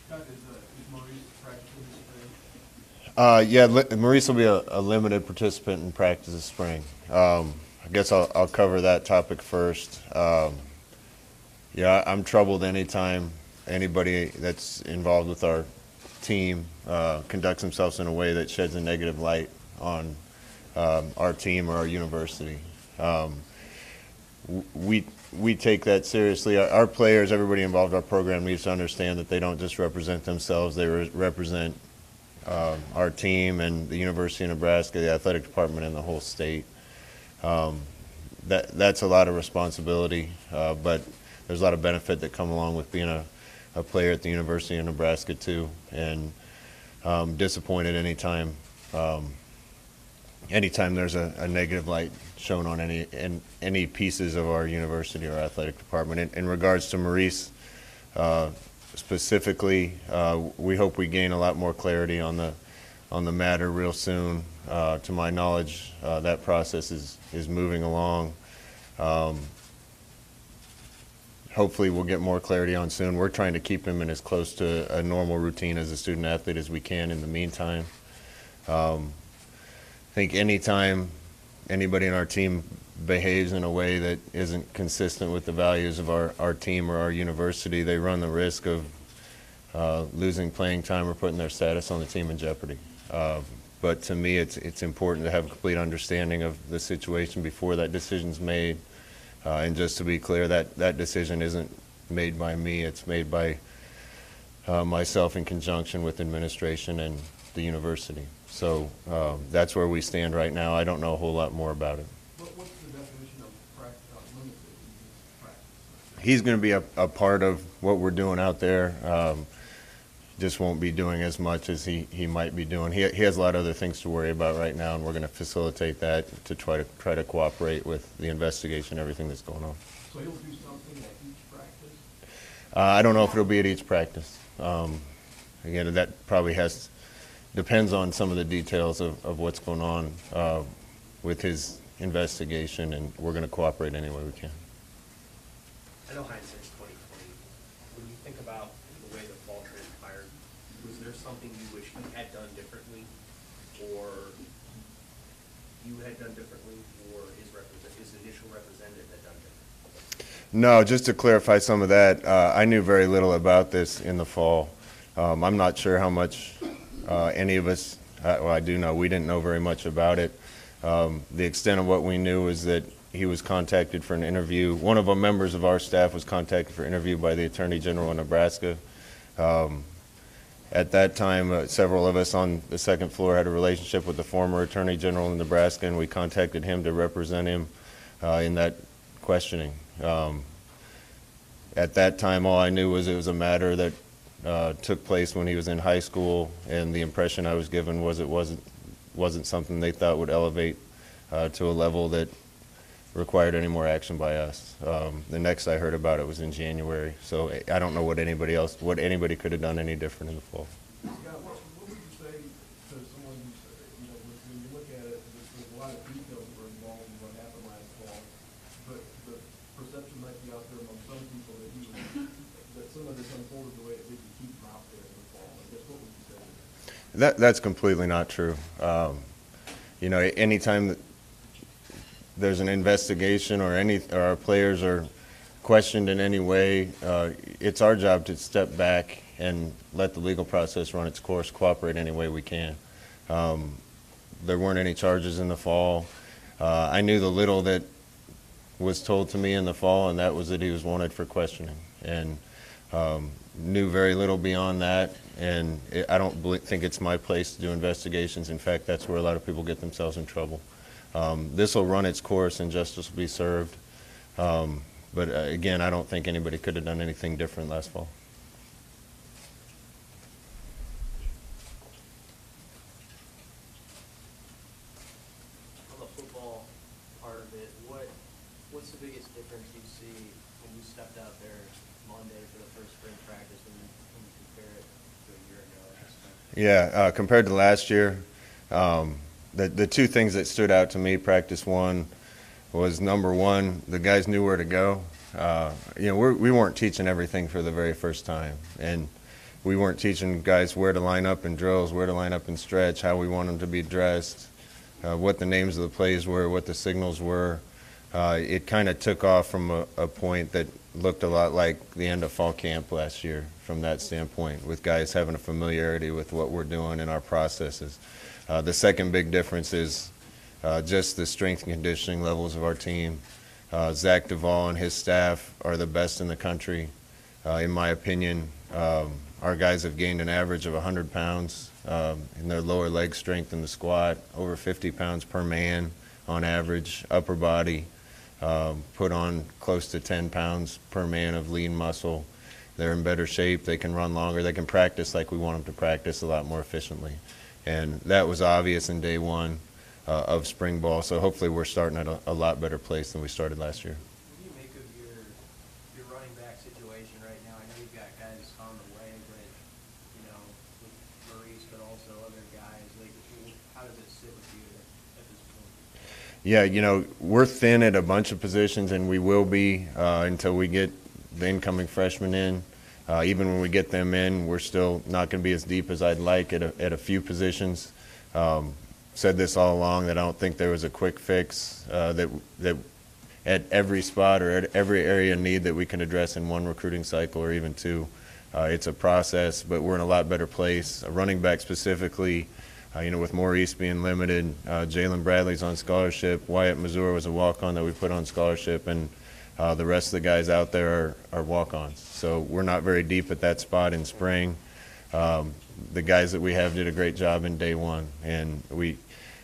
Scott, is Maurice practicing this spring? Yeah, Maurice will be a limited participant in practice this spring. I guess I'll cover that topic first. Yeah, I'm troubled anytime anybody that's involved with our team conducts themselves in a way that sheds a negative light on our team or our university. Um, we we take that seriously. Our players, everybody involved in our program, needs to understand that they don't just represent themselves; they represent our team and the University of Nebraska, the athletic department, and the whole state. Um, that's a lot of responsibility, but there's a lot of benefit that come along with being a player at the University of Nebraska too. And disappointed um, anytime there's a negative light shown on any pieces of our university or athletic department. In regards to Maurice, uh, specifically, we hope we gain a lot more clarity on the matter real soon. To my knowledge, that process is moving along. Um, Hopefully, we'll get more clarity on soon. We're trying to keep him in as close to a normal routine as a student athlete as we can in the meantime. I think anytime anybody in our team behaves in a way that isn't consistent with the values of our team or our university, they run the risk of losing playing time or putting their status on the team in jeopardy. But to me, it's important to have a complete understanding of the situation before that decision's made. And just to be clear, that decision isn't made by me. It's made by myself in conjunction with administration and the university. So that's where we stand right now. I don't know a whole lot more about it. What's the definition of limited in practice? He's going to be a part of what we're doing out there. Just won't be doing as much as he might be doing. He has a lot of other things to worry about right now, and we're going to facilitate that to try to cooperate with the investigation, everything that's going on. So he'll do something at each practice? I don't know if it'll be at each practice. Again, that probably depends on some of the details of what's going on with his investigation, and we're going to cooperate any way we can. I know hindsight's 20/20. When you think about the way the fall transpired, was there something you wish you had done differently, or you had done differently, or his initial representative had done differently? No, just to clarify some of that, I knew very little about this in the fall. I'm not sure how much any of us, well, I do know we didn't know very much about it. The extent of what we knew is that he was contacted for an interview. One of the members of our staff was contacted for an interview by the Attorney General of Nebraska. At that time, several of us on the second floor had a relationship with the former Attorney General of Nebraska, and we contacted him to represent him in that questioning. At that time, all I knew was it was a matter that took place when he was in high school, and the impression I was given was it wasn't something they thought would elevate to a level that required any more action by us. The next I heard about it was in January, so I don't know what anybody could have done any different in the fall. Scott, what would you say to someone who's, when you look at it, there's a lot of details that were involved in what happened last fall, but the perception might be out there among some people that some of this unfolded the way it did to keep him out there in the fall. I guess what would you say to that? That's completely not true. Anytime that there's an investigation or our players are questioned in any way, it's our job to step back and let the legal process run its course, cooperate any way we can. There weren't any charges in the fall. I knew the little that was told to me in the fall, and that was that he was wanted for questioning, and knew very little beyond that. And I don't think it's my place to do investigations. In fact, that's where a lot of people get themselves in trouble. This will run its course and justice will be served. But again, I don't think anybody could have done anything different last fall. On the football part of it, what's the biggest difference you see when you stepped out there Monday for the first spring practice when you compare it to a year ago at this time? Yeah, compared to last year, the two things that stood out to me, practice one, was number one, the guys knew where to go. We weren't teaching everything for the very first time, and we weren't teaching guys where to line up in drills, where to line up in stretch, how we want them to be dressed, what the names of the plays were, what the signals were. It kind of took off from a point that looked a lot like the end of fall camp last year from that standpoint, with guys having a familiarity with what we're doing and our processes. The second big difference is just the strength and conditioning levels of our team. Zach Duvall and his staff are the best in the country. In my opinion, our guys have gained an average of 100 pounds in their lower leg strength in the squat, over 50 pounds per man on average, upper body. Put on close to 10 pounds per man of lean muscle. They're in better shape. They can run longer. They can practice like we want them to practice a lot more efficiently. And that was obvious in day one of spring ball. So hopefully we're starting at a lot better place than we started last year. What do you make of your running back situation right now? I know you've got guys on the way, but, you know, with Maurice, but also other guys. Like, how does it sit with you at this point? Yeah, you know, we're thin at a bunch of positions, and we will be until we get the incoming freshmen in. Even when we get them in, we're still not going to be as deep as I'd like at a few positions. Said this all along that I don't think there was a quick fix that at every spot or at every area of need that we can address in one recruiting cycle or even two. It's a process, but we're in a lot better place. A running back specifically, you know, with Maurice being limited, Jalen Bradley's on scholarship, Wyatt Mazur was a walk-on that we put on scholarship, and the rest of the guys out there are walk-ons. So we're not very deep at that spot in spring. The guys that we have did a great job in day one, and we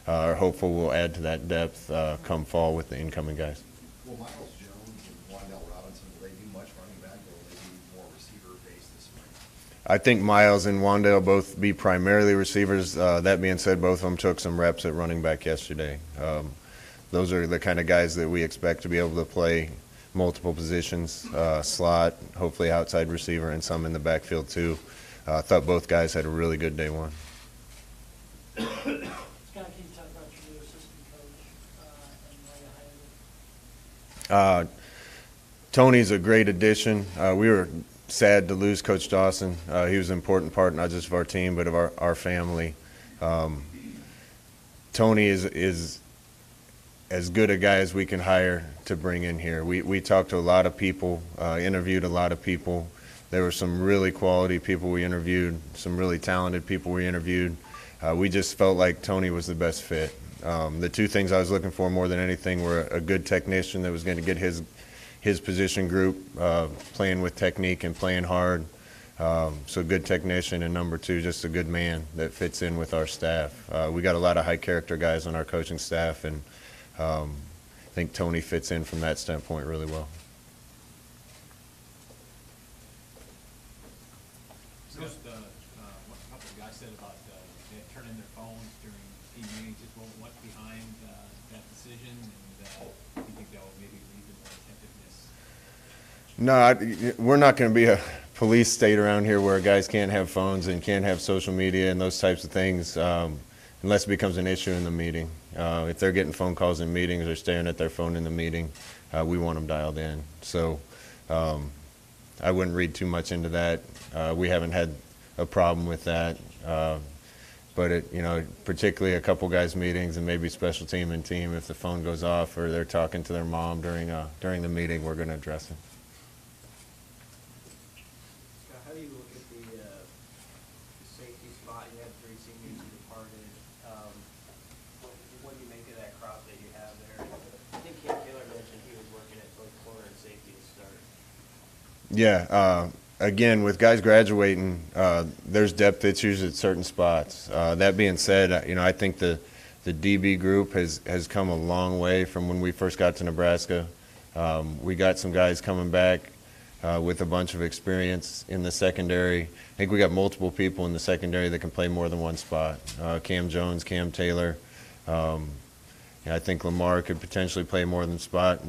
are hopeful we'll add to that depth come fall with the incoming guys. Will Miles Jones and Wandell Robinson, will they do much running back, or will they be more receiver-based this spring? I think Miles and Wandell both be primarily receivers. That being said, both of them took some reps at running back yesterday. Those are the kind of guys that we expect to be able to play multiple positions, slot, hopefully outside receiver, and some in the backfield too. I thought both guys had a really good day one. Scott, can you talk about your new assistant coach and why you hired him? Tony's a great addition. We were sad to lose Coach Dawson. He was an important part not just of our team but of our family. Tony is as good a guy as we can hire to bring in here. We talked to a lot of people, interviewed a lot of people. There were some really quality people we interviewed, some really talented people we interviewed. We just felt like Tony was the best fit. The two things I was looking for more than anything were a good technician that was going to get his position group playing with technique and playing hard. So good technician, and number two, just a good man that fits in with our staff. We got a lot of high character guys on our coaching staff, and I think Tony fits in from that standpoint really well. Just what a couple of guys said about they had turned in their phones during team meetings. Just what's behind that decision, and do you think that will maybe lead to more attentiveness? No, we're not going to be a police state around here where guys can't have phones and can't have social media and those types of things unless it becomes an issue in the meeting. If they're getting phone calls in meetings or staring at their phone in the meeting, we want them dialed in. So I wouldn't read too much into that. We haven't had a problem with that. But particularly a couple guys' meetings and maybe special team and team, if the phone goes off or they're talking to their mom during the meeting, we're going to address it. Scott, how do you look at the safety spot? You had 3 seniors who departed. What do you make of that crop that you have there? I think Cam Taylor mentioned he was working at both corner and safety to start. Yeah. Again, with guys graduating, there's depth issues at certain spots. That being said, I think the DB group has come a long way from when we first got to Nebraska. We got some guys coming back with a bunch of experience in the secondary. I think we got multiple people in the secondary that can play more than one spot. Cam Jones, Cam Taylor. I think Lamar could potentially play more than one spot.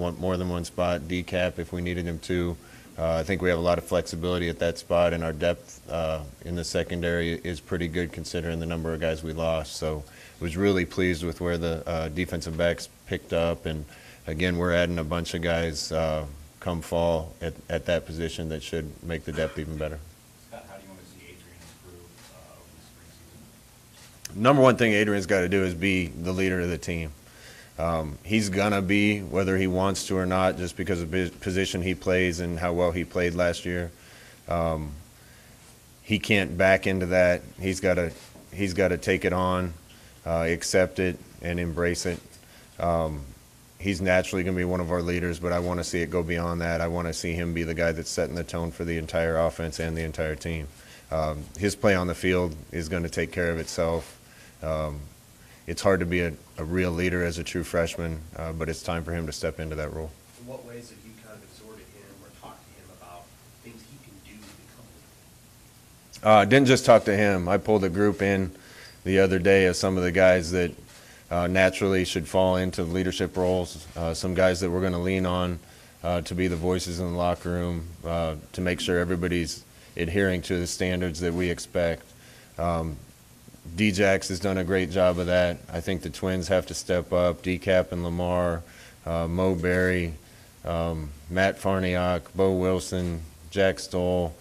DCAP if we needed him to. I think we have a lot of flexibility at that spot, and our depth in the secondary is pretty good considering the number of guys we lost. So I was really pleased with where the defensive backs picked up, and again, we're adding a bunch of guys come fall at that position that should make the depth even better. Scott, how do you want to see Adrian number one thing Adrian's got to do is be the leader of the team. He's gonna be, whether he wants to or not, just because of the position he plays and how well he played last year. He can't back into that. He's got to take it on, accept it, and embrace it. He's naturally going to be one of our leaders, but I want to see it go beyond that. I want to see him be the guy that's setting the tone for the entire offense and the entire team. His play on the field is going to take care of itself. It's hard to be a real leader as a true freshman, but it's time for him to step into that role. In what ways have you kind of exhorted him or talked to him about things he can do to become a leader? Didn't just talk to him. I pulled a group in the other day of some of the guys that naturally should fall into leadership roles, some guys that we're going to lean on to be the voices in the locker room, to make sure everybody's adhering to the standards that we expect. D-Jax has done a great job of that. I think the Twins have to step up. D-Cap and Lamar, Mo Berry, Matt Farniok, Bo Wilson, Jack Stoll.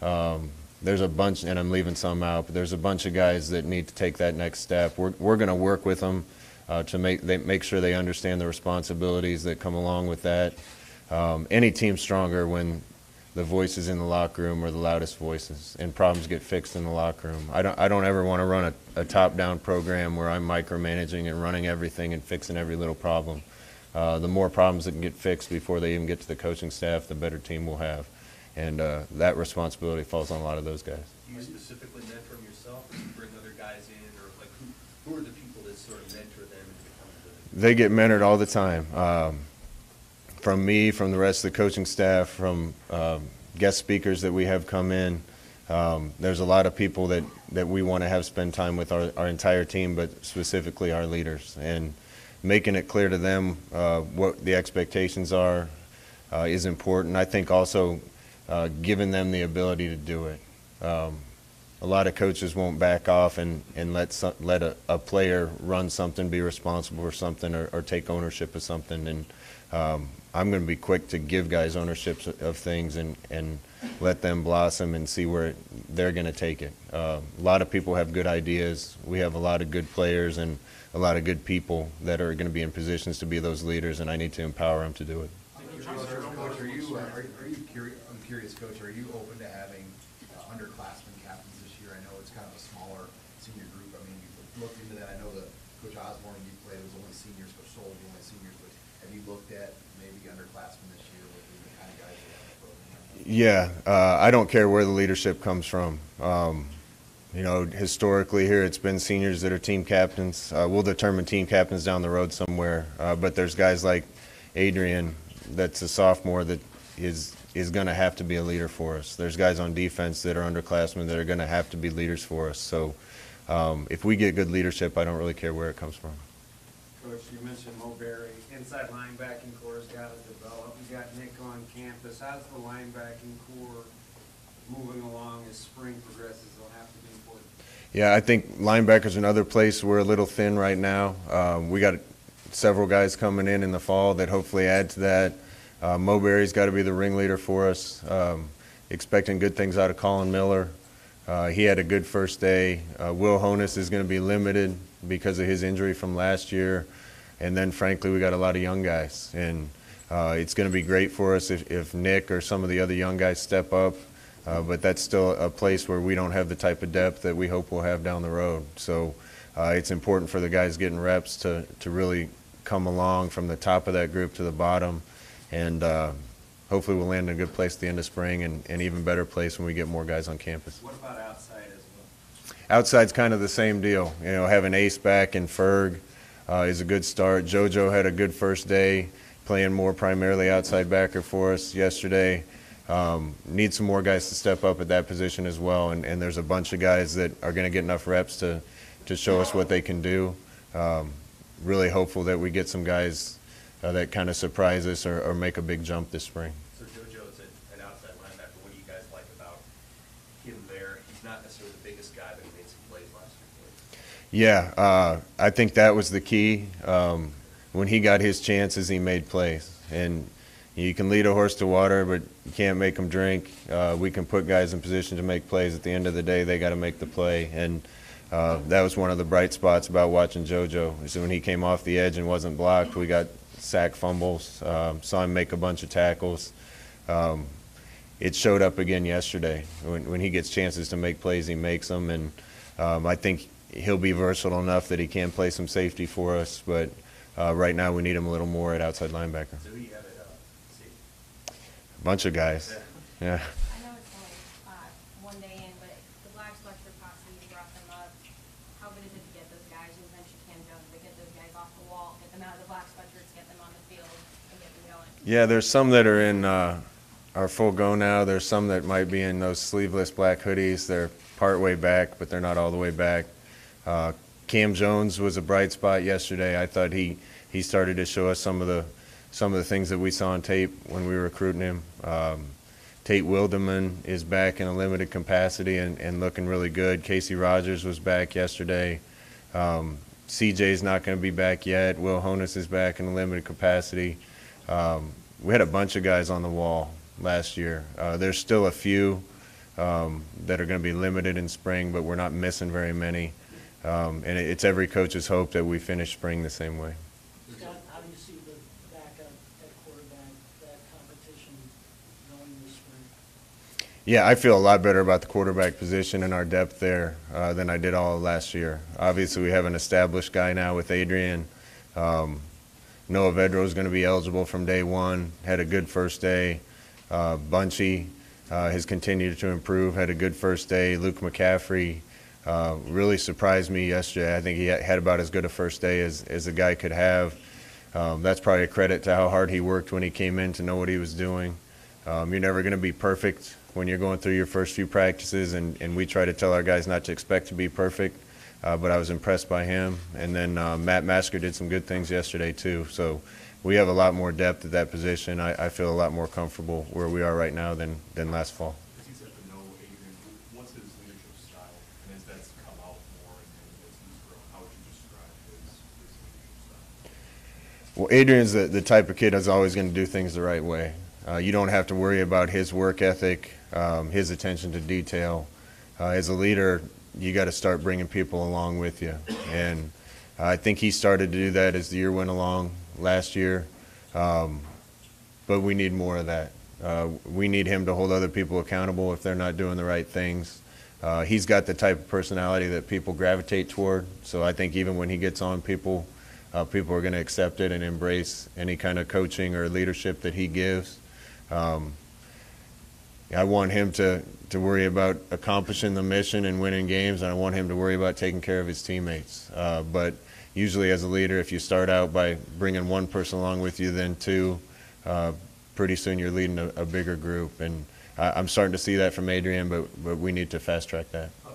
There's a bunch, and I'm leaving some out, but there's a bunch of guys that need to take that next step. We're going to work with them to make sure they understand the responsibilities that come along with that. Any team's stronger when the voices in the locker room are the loudest voices, and problems get fixed in the locker room. I don't ever want to run a top-down program where I'm micromanaging and running everything and fixing every little problem. The more problems that can get fixed before they even get to the coaching staff, the better team we'll have. And that responsibility falls on a lot of those guys. Do you specifically mentor them yourself, or do you bring other guys in, or like who are the people that sort of mentor them and become good? They get mentored all the time. From me, from the rest of the coaching staff, from guest speakers that we have come in. There's a lot of people that we want to have spend time with our entire team, but specifically our leaders. And making it clear to them what the expectations are is important. I think also giving them the ability to do it. A lot of coaches won't back off and let a player run something, be responsible for something, or take ownership of something. And I'm going to be quick to give guys ownership of things and let them blossom and see where they're going to take it. A lot of people have good ideas. We have a lot of good players and a lot of good people that are going to be in positions to be those leaders, and I need to empower them to do it. Coach, are you curious? I'm curious, Coach. Are you open to having underclassmen captains this year? I know it's kind of a smaller senior group. I mean, you looked into that. I know that Coach Osborne, you played, it was only seniors, Coach Soul, the only seniors. But have you looked at maybe underclassmen this year with the kind of guys you have in the program? Yeah, I don't care where the leadership comes from. You know, historically here it's been seniors that are team captains. We'll determine team captains down the road somewhere, but there's guys like Adrian that's a sophomore that is going to have to be a leader for us. There's guys on defense that are underclassmen that are going to have to be leaders for us. So if we get good leadership, I don't really care where it comes from. Coach, you mentioned Mo Berry. Inside linebacking core has got to develop. You got Nick on campus. How's the linebacking core moving along as spring progresses? It'll have to be important. Yeah, I think linebackers another place we're a little thin right now. We got several guys coming in the fall that hopefully add to that. Mo Berry's got to be the ringleader for us. Expecting good things out of Colin Miller. He had a good first day. Will Honus is going to be limited because of his injury from last year. And then, frankly, we got a lot of young guys. And it's going to be great for us if Nick or some of the other young guys step up. But that's still a place where we don't have the type of depth that we hope we'll have down the road. So it's important for the guys getting reps to really come along from the top of that group to the bottom. And hopefully we'll land in a good place at the end of spring and even better place when we get more guys on campus. What about outside as well? Outside's kind of the same deal. You know, having Ace back and Ferg is a good start. JoJo had a good first day, playing more primarily outside backer for us yesterday. Need some more guys to step up at that position as well, and there's a bunch of guys that are going to get enough reps to show us what they can do. Really hopeful that we get some guys that kind of surprise us or make a big jump this spring. So JoJo's an outside linebacker. What do you guys like about him there? He's not necessarily the biggest guy, but he made some plays last year. Yeah, I think that was the key. When he got his chances, he made plays. And you can lead a horse to water, but you can't make them drink. We can put guys in position to make plays. At the end of the day, they got to make the play. And That was one of the bright spots about watching JoJo. Is when he came off the edge and wasn't blocked, we got sack fumbles. Saw him make a bunch of tackles. It showed up again yesterday. When he gets chances to make plays, he makes them, and I think he'll be versatile enough that he can play some safety for us. But right now, we need him a little more at outside linebacker. So who you have at safety? A bunch of guys. Yeah. I know it's only one day in, but the Black Spectre posse, you brought them up. How good is it to get those guys? You mentioned Cam Jones, but get those guys off the wall, get them out of the Black Spectres, get them on the field, and get them going. Yeah, there's some that are in our full go now. There's some that might be in those sleeveless black hoodies. They're part way back, but they're not all the way back. Cam Jones was a bright spot yesterday. I thought he started to show us some of the things that we saw on tape when we were recruiting him. Tate Wilderman is back in a limited capacity and looking really good. Casey Rogers was back yesterday. CJ's not going to be back yet. Will Honus is back in a limited capacity. We had a bunch of guys on the wall last year. There's still a few that are going to be limited in spring, but we're not missing very many. And it's every coach's hope that we finish spring the same way. Scott, how do you see the backup at quarterback, that competition going this spring? Yeah, I feel a lot better about the quarterback position and our depth there than I did all of last year. Obviously, we have an established guy now with Adrian. Noah Vedro is going to be eligible from day one. Had a good first day. Bunchy has continued to improve. Had a good first day. Luke McCaffrey really surprised me yesterday. I think he had about as good a first day as a guy could have. That's probably a credit to how hard he worked when he came in to know what he was doing. You're never going to be perfect when you're going through your first few practices, and we try to tell our guys not to expect to be perfect, but I was impressed by him. And then Matt Masker did some good things yesterday too. So we have a lot more depth at that position. I feel a lot more comfortable where we are right now than last fall. As you said to know Adrian, what's his leadership style? And as that's come out more and as he's grown, how would you describe his leadership style? Well, Adrian's the type of kid that's always going to do things the right way. You don't have to worry about his work ethic, his attention to detail. As a leader, you got to start bringing people along with you. And I think he started to do that as the year went along last year. But we need more of that. We need him to hold other people accountable if they're not doing the right things. He's got the type of personality that people gravitate toward. So I think even when he gets on people are going to accept it and embrace any kind of coaching or leadership that he gives. I want him to worry about accomplishing the mission and winning games, and I want him to worry about taking care of his teammates. But usually as a leader, if you start out by bringing one person along with you, then two, pretty soon you're leading a bigger group. And I'm starting to see that from Adrian, but we need to fast track that. Coach,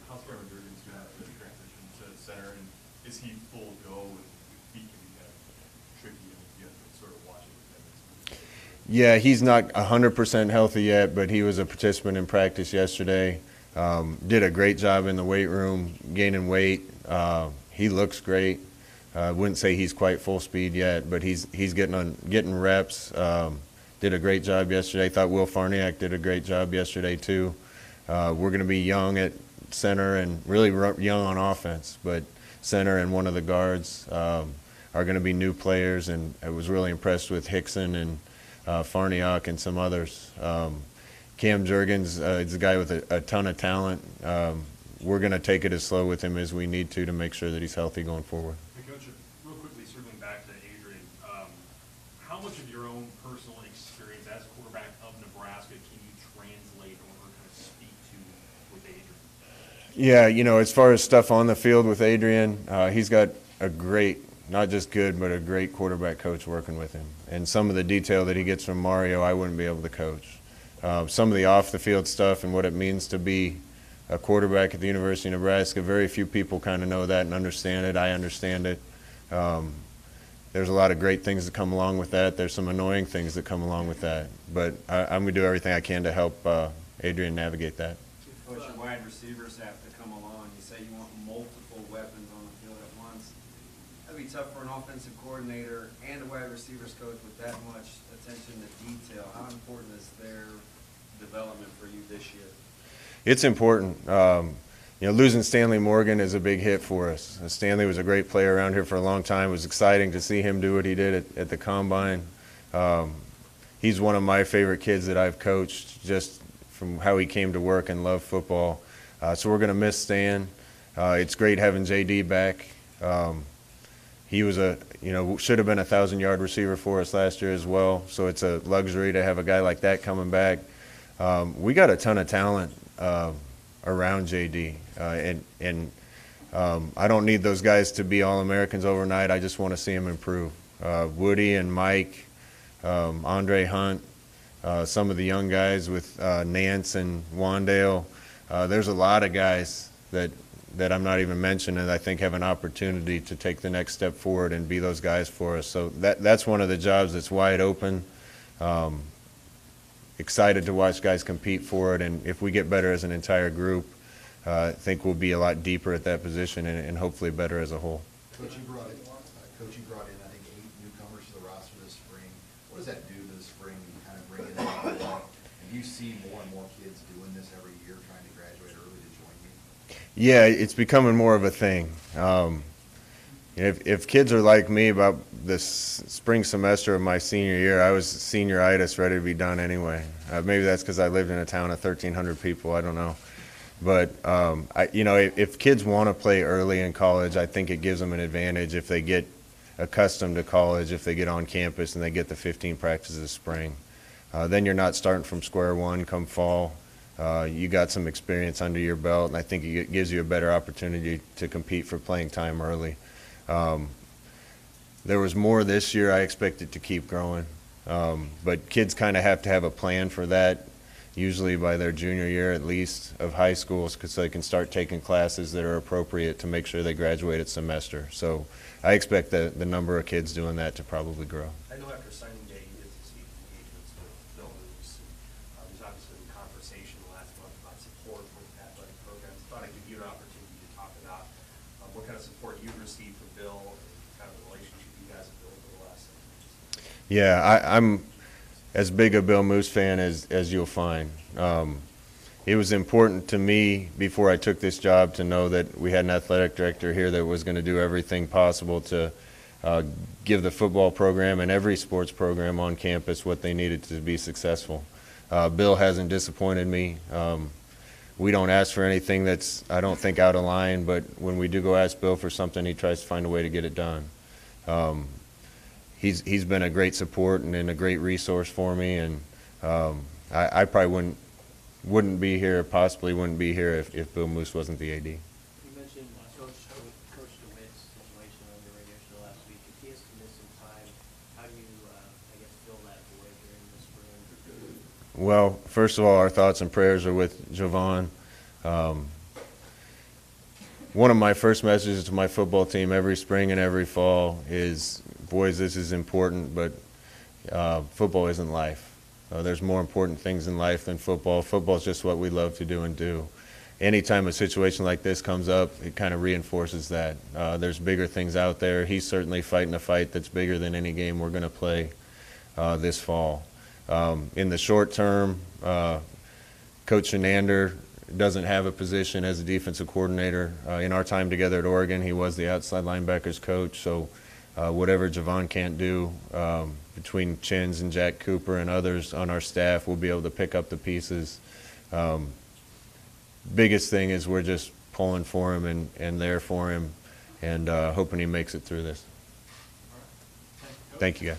how's Cameron Jurgens going to have to transition to center, and is he full go, and he can be kind of tricky, and you have to sort of watch it? Yeah, he's not 100% healthy yet, but he was a participant in practice yesterday. Did a great job in the weight room, gaining weight. He looks great. I wouldn't say he's quite full speed yet, but he's getting reps. Did a great job yesterday. Thought Will Farniak did a great job yesterday too. We're going to be young at center and really young on offense, but center and one of the guards are going to be new players, and I was really impressed with Hickson and Farniak and some others. Cam Jurgens is a guy with a ton of talent. We're going to take it as slow with him as we need to make sure that he's healthy going forward. Hey, Coach, real quickly circling back to Adrian, how much of your own personal experience as quarterback of Nebraska can you translate or kind of speak to with Adrian? Yeah, as far as stuff on the field with Adrian, he's got a great, not just good, but a great quarterback coach working with him. And some of the detail that he gets from Mario, I wouldn't be able to coach. Some of the off-the-field stuff and what it means to be a quarterback at the University of Nebraska, very few people kind of know that and understand it. I understand it. There's a lot of great things that come along with that. There's some annoying things that come along with that. But I'm going to do everything I can to help Adrian navigate that. Coach, your wide receivers have to come along. You say you want multiple weapons on the field at once. That'd be tough for an offensive coordinator and a wide receivers coach with that much attention to detail. How important is their development for you this year? It's important. losing Stanley Morgan is a big hit for us. Stanley was a great player around here for a long time. It was exciting to see him do what he did at the Combine. He's one of my favorite kids that I've coached, just from how he came to work and loved football. So we're going to miss Stan. It's great having JD back. He was should have been a 1,000-yard receiver for us last year as well. So it's a luxury to have a guy like that coming back. We got a ton of talent around JD, and I don't need those guys to be All-Americans overnight. I just want to see them improve. Woody and Mike, Andre Hunt, some of the young guys with Nance and Wandale. There's a lot of guys that I'm not even mentioning that I think have an opportunity to take the next step forward and be those guys for us. So that's one of the jobs that's wide open. Excited to watch guys compete for it, and if we get better as an entire group, I think we'll be a lot deeper at that position and hopefully better as a whole. Coach, you brought in, I think, 8 newcomers to the roster this spring. What does that do to the spring when you kind of bring it in? And you see more and more kids doing this every year, trying to graduate early to join you? Yeah, it's becoming more of a thing. If kids are like me, about this spring semester of my senior year, I was senioritis, ready to be done anyway. Maybe that's because I lived in a town of 1,300 people. I don't know. But, if kids want to play early in college, I think it gives them an advantage if they get accustomed to college, if they get on campus and they get the 15 practices this spring. Then you're not starting from square one come fall. You got some experience under your belt, and I think it gives you a better opportunity to compete for playing time early. There was more this year. I expect it to keep growing. But kids kind of have to have a plan for that, usually by their junior year at least of high schools, because they can start taking classes that are appropriate to make sure they graduate at semester. So I expect the number of kids doing that to probably grow. I know after signing day, you get to see engagements with Bill Moose. There's obviously been conversation last month about support with athletic programs. Thought I'd give you an opportunity to talk about what kind of support you've received from Bill and kind of the relationship you guys have built over the last 7 years. Yeah, I'm as big a Bill Moose fan as you'll find. It was important to me before I took this job to know that we had an athletic director here that was going to do everything possible to give the football program and every sports program on campus what they needed to be successful. Bill hasn't disappointed me. We don't ask for anything that's, I don't think, out of line, but when we do go ask Bill for something, he tries to find a way to get it done. He's been a great support and a great resource for me, and I probably wouldn't be here, possibly wouldn't be here if Bill Moose wasn't the AD. You mentioned Coach DeWitt's situation on the radio show last week. If he has to miss some time, how do you, fill that void during the spring? Well, first of all, our thoughts and prayers are with Javon. One of my first messages to my football team every spring and every fall is, boys, this is important, but football isn't life. There's more important things in life than football. Football is just what we love to do and do. Anytime a situation like this comes up, it kind of reinforces that. There's bigger things out there. He's certainly fighting a fight that's bigger than any game we're going to play this fall. In the short term, Coach Shenander doesn't have a position as a defensive coordinator. In our time together at Oregon, he was the outside linebackers coach, so whatever Javon can't do between Chins and Jack Cooper and others on our staff, we'll be able to pick up the pieces. Biggest thing is we're just pulling for him and there for him and hoping he makes it through this. Thank you, guys.